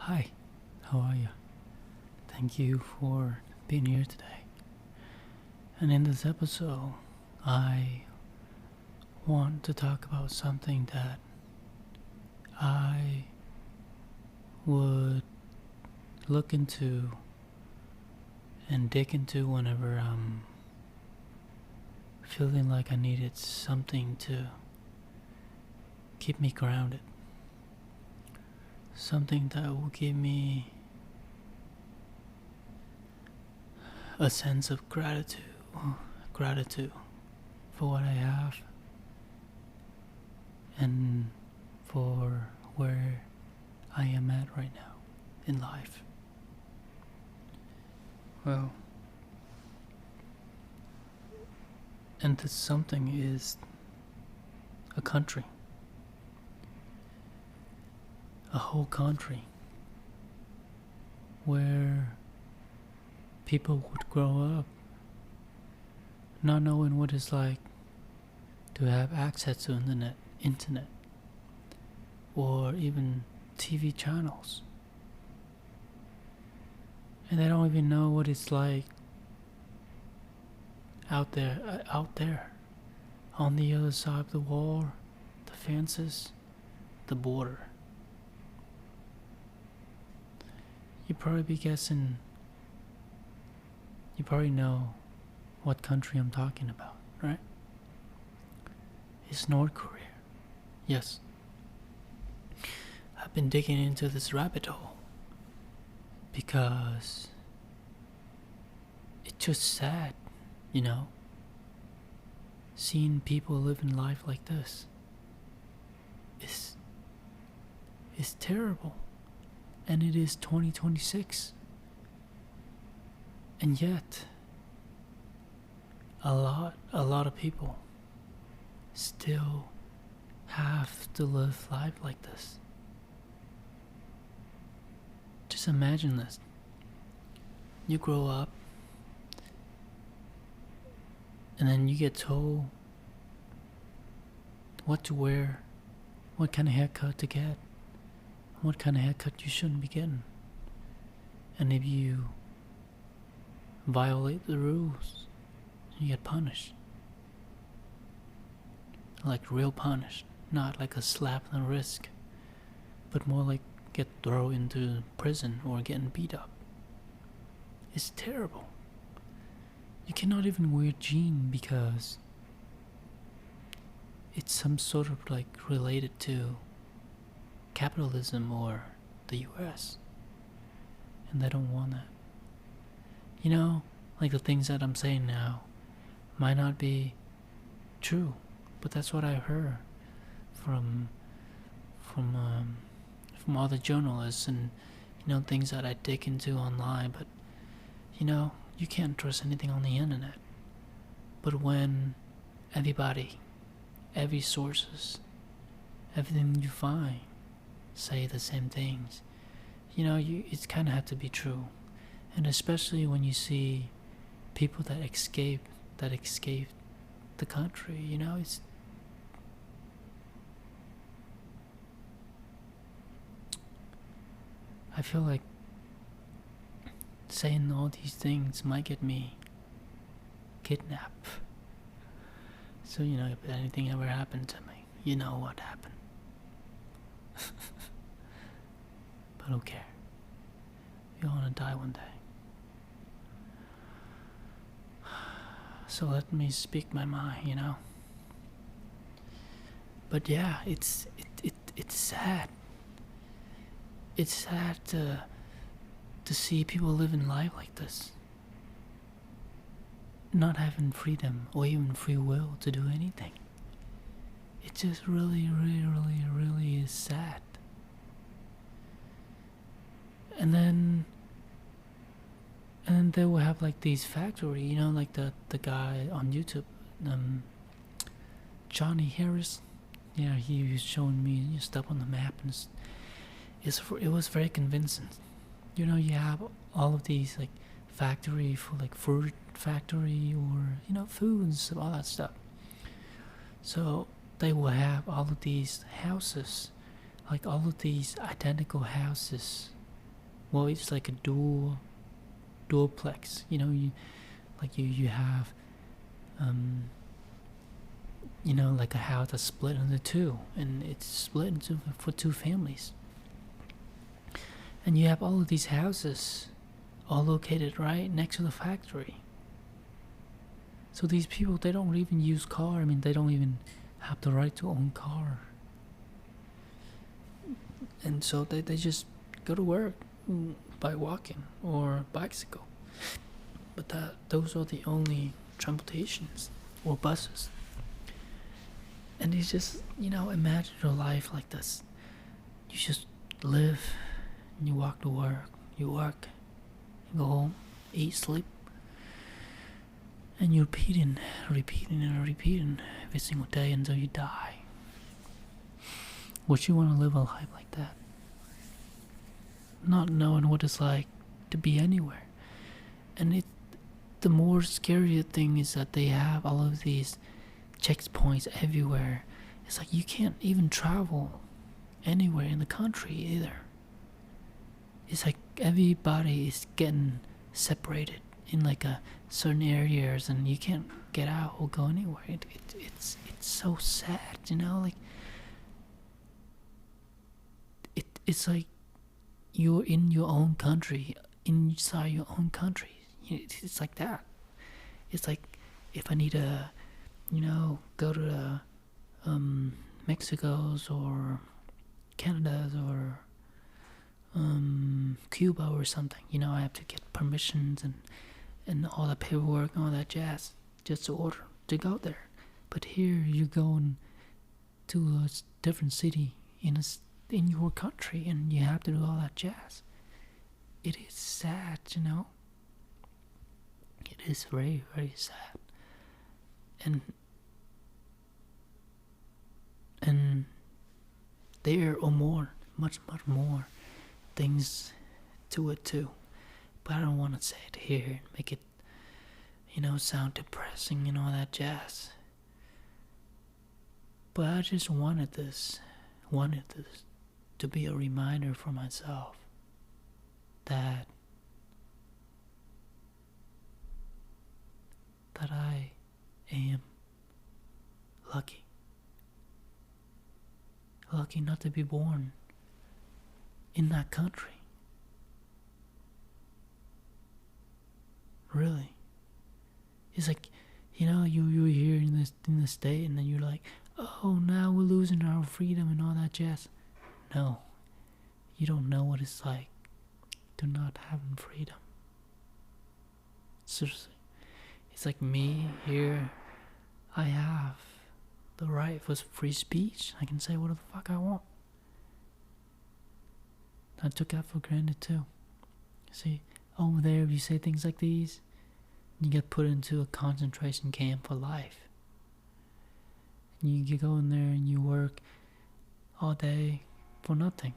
Hi, how are you? Thank you for being here today. And in this episode, I want to talk about something that I would look into and dig into whenever I'm feeling like I needed something to keep me grounded. Something that will give me a sense of gratitude for what I have and for where I am at right now in life. Well, and this something is a country, a whole country where people would grow up not knowing what it's like to have access to internet or even TV channels. And they don't even know what it's like out there, on the other side of the wall, the fences, the border. You'd probably be guessing, you probably know what country I'm talking about, right? It's North Korea. Yes. I've been digging into this rabbit hole because it's just sad, seeing people living life like this is terrible. And it is 2026. And yet a lot of people still have to live life like this. Just imagine this. You grow up and then you get told what to wear, what kind of haircut to get, what kind of haircut you shouldn't be getting. And if you violate the rules, you get punished. Like real punished. Not like a slap on the wrist, but more like get thrown into prison or getting beat up. It's terrible. You cannot even wear jeans because it's some sort of like related to capitalism or the US. And they don't want that. Like the things that I'm saying now might not be true, but that's what I heard from other journalists and things that I dig into online. But you can't trust anything on the internet. But when every sources, everything you find say the same things, it's kind of have to be true. And especially when you see people that escape the country, it's I feel like saying all these things might get me kidnapped. So, if anything ever happened to me, you know what happened. But who cares? You're gonna die one day. So let me speak my mind, But yeah, it's sad. It's sad to see people living life like this, not having freedom or even free will to do anything. It just really, really, really, really is sad. And then they will have like these factory, like the guy on YouTube, Johnny Harris. Yeah, he was showing me stuff on the map, and it was very convincing. You have all of these like factory for like fruit factory or foods, all that stuff. So they will have all of these houses, like all of these identical houses well, it's like a dualplex. You have like a house that's split into two, and it's split into for two families. And you have all of these houses all located right next to the factory. So these people, they don't even use car. I mean, they don't even have the right to own car. And so they just go to work by walking or bicycle. But those are the only transportations or buses. And it's just, imagine your life like this. You just live, and you walk to work, you work, you go home, eat, sleep, and you're repeating every single day until you die. Would you want to live a life like that? Not knowing what it's like to be anywhere. And the more scarier thing is that they have all of these checkpoints everywhere. It's like you can't even travel anywhere in the country either. It's like everybody is getting separated in like a certain areas, and you can't get out or go anywhere. It's so sad, like it's like you're in your own country, inside your own country. It's like that. It's like if I need to, go to Mexico's or Canada's or Cuba or something. I have to get permissions and all the paperwork and all that jazz just to go there. But here you're going to a different city in your country, and you have to do all that jazz. It is sad, It is very, very sad. And there are much more things to it too. But I don't want to say it here and make it, sound depressing and all that jazz. But I just wanted this to be a reminder for myself that I am lucky not to be born in that country. Really. It's like, you're here in the state, and then you're like, oh, now we're losing our freedom and all that jazz. No, you don't know what it's like to not having freedom. Seriously. It's like me here. I have the right for free speech. I can say what the fuck I want. I took that for granted too. See, over there, if you say things like these, you get put into a concentration camp for life. You go in there and you work all day for nothing.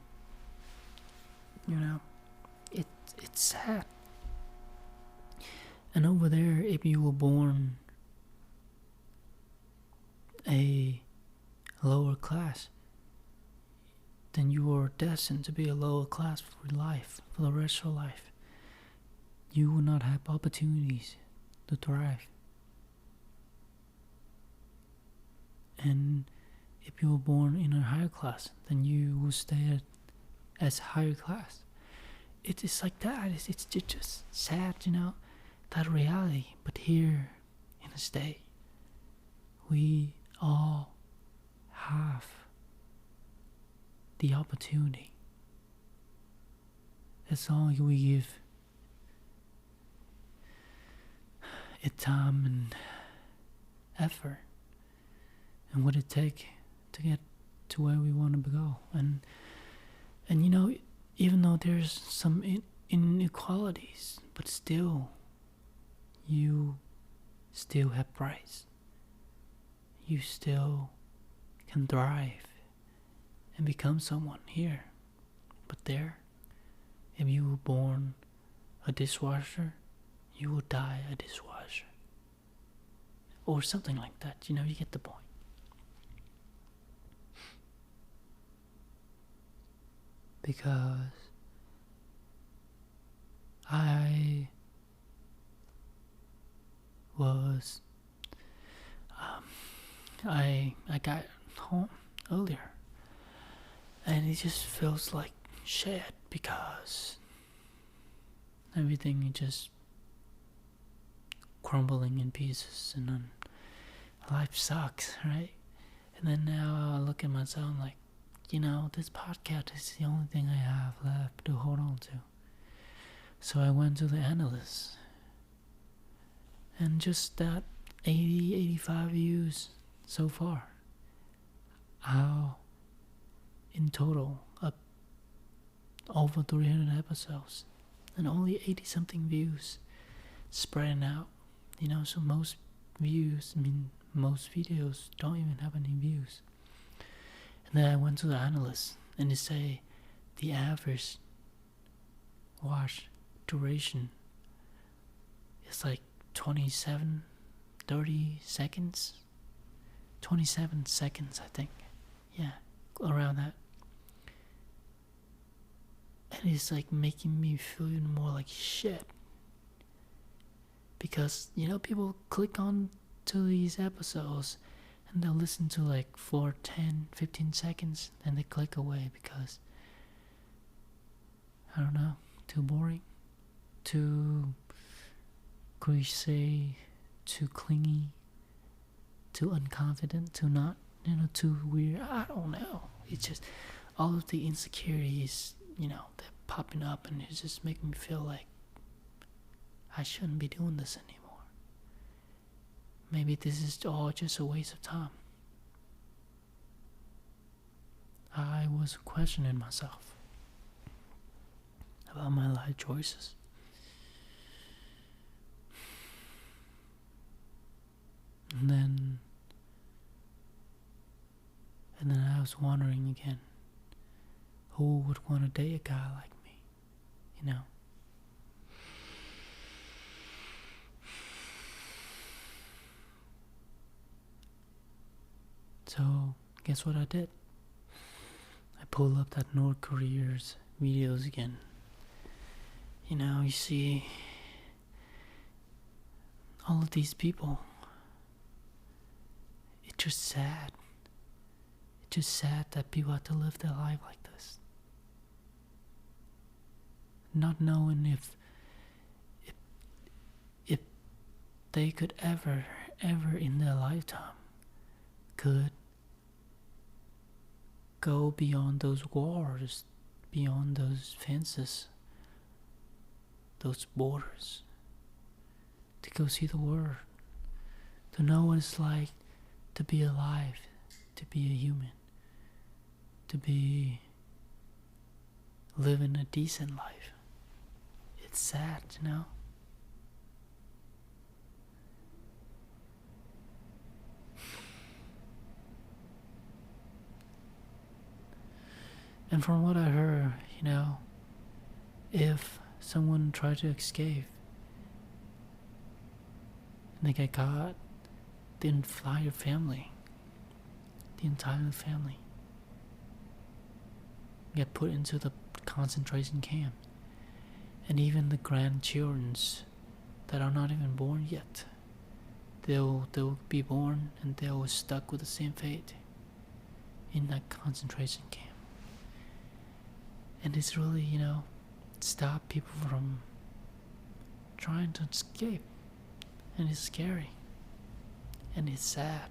It's sad. And over there, if you were born a lower class, then you are destined to be a lower class for life, for the rest of your life. You will not have opportunities to thrive. And if you were born in a higher class, then you will stay as higher class. It's like that. It's just sad, that reality. But here in the state, we all have the opportunity, as long as we give it time and effort and what it take to get to where we want to go. And even though there's some inequalities, but still, you still have rights. You still can thrive and become someone here. But there, if you were born a dishwasher, you will die a dishwasher. Or something like that, you get the point. Because I was I got home earlier, and it just feels like shit because everything is just crumbling in pieces, and then life sucks, right? And then now I look at myself and like, this podcast is the only thing I have left to hold on to. So I went to the analyst, and just that 80, 85 views so far. How in total up over 300 episodes and only 80 something views spreading out. So most videos don't even have any views. And then I went to the analyst and they say the average watch duration is like 27, 30 seconds. 27 seconds, I think. Yeah, around that. And it's like making me feel even more like shit. Because, people click on to these episodes and they'll listen to like 4, 10, 15 seconds, and they click away because, I don't know, too boring, too cliche, too clingy, too unconfident, too not, too weird. I don't know. It's just all of the insecurities, they're popping up, and it's just making me feel like I shouldn't be doing this anymore. Maybe this is all just a waste of time. I was questioning myself about my life choices. And then I was wondering again, who would want to date a guy like me, So, guess what I did? I pulled up that North Korea's videos again. You see all of these people. It's just sad. It's just sad that people have to live their life like this. Not knowing if they could ever in their lifetime could go beyond those walls, beyond those fences, those borders, to go see the world, to know what it's like to be alive, to be a human, to be living a decent life. It's sad, And from what I heard, if someone tried to escape and they get caught, the entire family, get put into the concentration camp. And even the grandchildren that are not even born yet, they'll be born and they'll stuck with the same fate in that concentration camp. And it's really, stop people from trying to escape. And it's scary. And it's sad.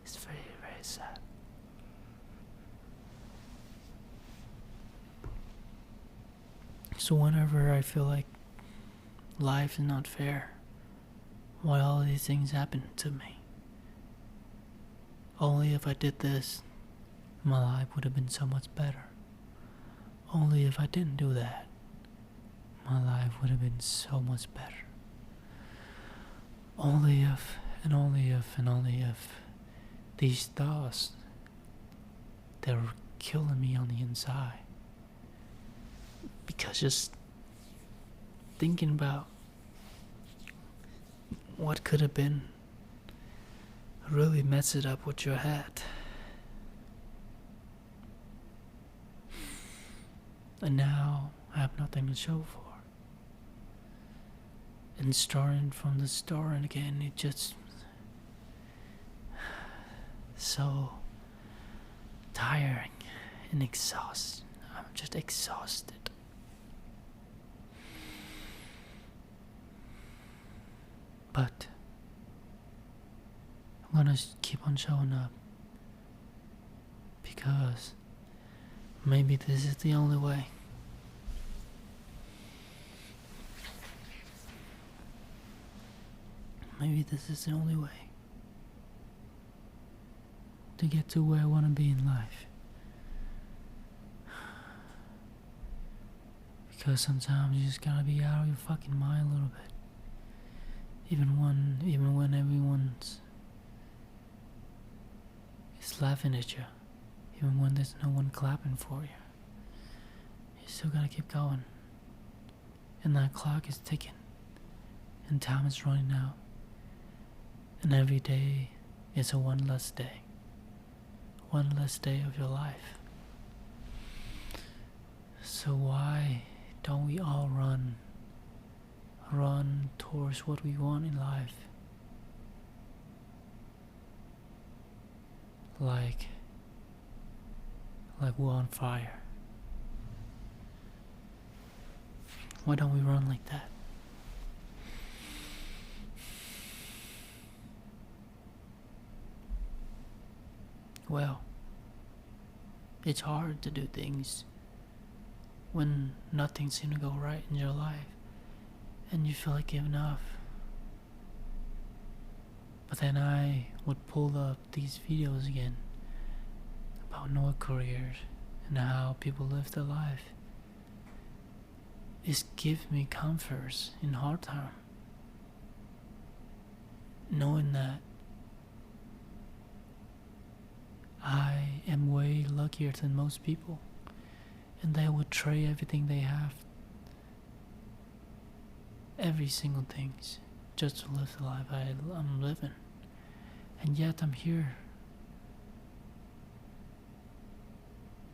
It's very, very sad. So whenever I feel like life is not fair, why all these things happen to me? Only if I did this, my life would have been so much better. Only if I didn't do that, my life would have been so much better. Only if, and only if, and only if these thoughts, they were killing me on the inside. Because just thinking about what could have been really messes it up with your head. And now I have nothing to show for. and starting from the start again. It just so tiring and exhausting. I'm just exhausted. But I'm gonna keep on showing up because maybe this is the only way. Maybe this is the only way to get to where I want to be in life. Because sometimes you just gotta be out of your fucking mind a little bit. Even when everyone's is laughing at you, even when there's no one clapping for you, you still gotta keep going. And that clock is ticking, and time is running out. And every day is a one less day of your life. So why don't we all run towards what we want in life? Like we're on fire. Why don't we run like that? Well, it's hard to do things when nothing seems to go right in your life and you feel like giving up. But then I would pull up these videos again about North careers and how people live their life. It gives me comfort in hard time, knowing that I am way luckier than most people, and they would trade everything they have, every single thing, just to live the life I'm living. And yet I'm here,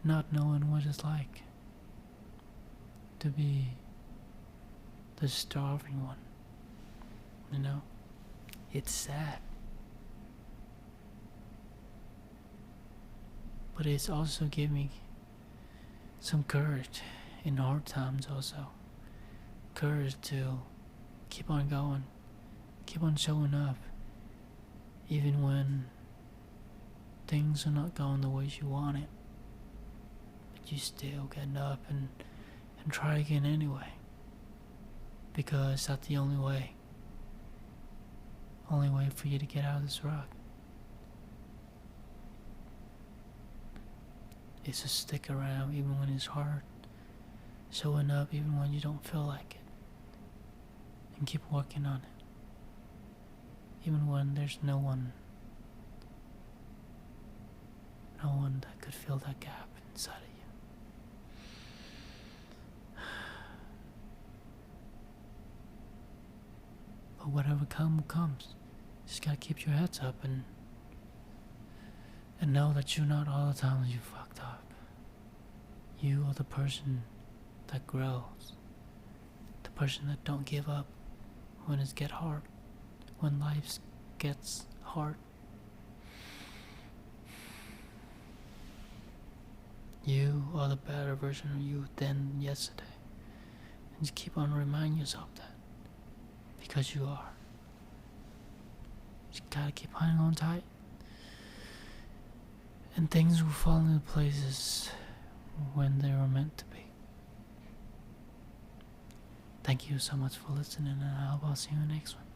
not knowing what it's like to be the starving one. You know, it's sad. But it's also give me some courage in hard times also. Courage to keep on going, keep on showing up, even when things are not going the way you want it. But you still get up and try again anyway. Because that's the only way for you to get out of this rut. Is to stick around even when it's hard, showing up even when you don't feel like it, and keep working on it, even when there's no one that could fill that gap inside of you. But whatever comes, just gotta keep your heads up and know that you're not all the time you fucked up. You are the person that grows, the person that don't give up when it gets hard, when life gets hard. You are the better version of you than yesterday, and just keep on reminding yourself that, because you are. You gotta keep hanging on tight, and things will fall into places when they were meant to be. Thank you so much for listening, and I hope I'll see you in the next one.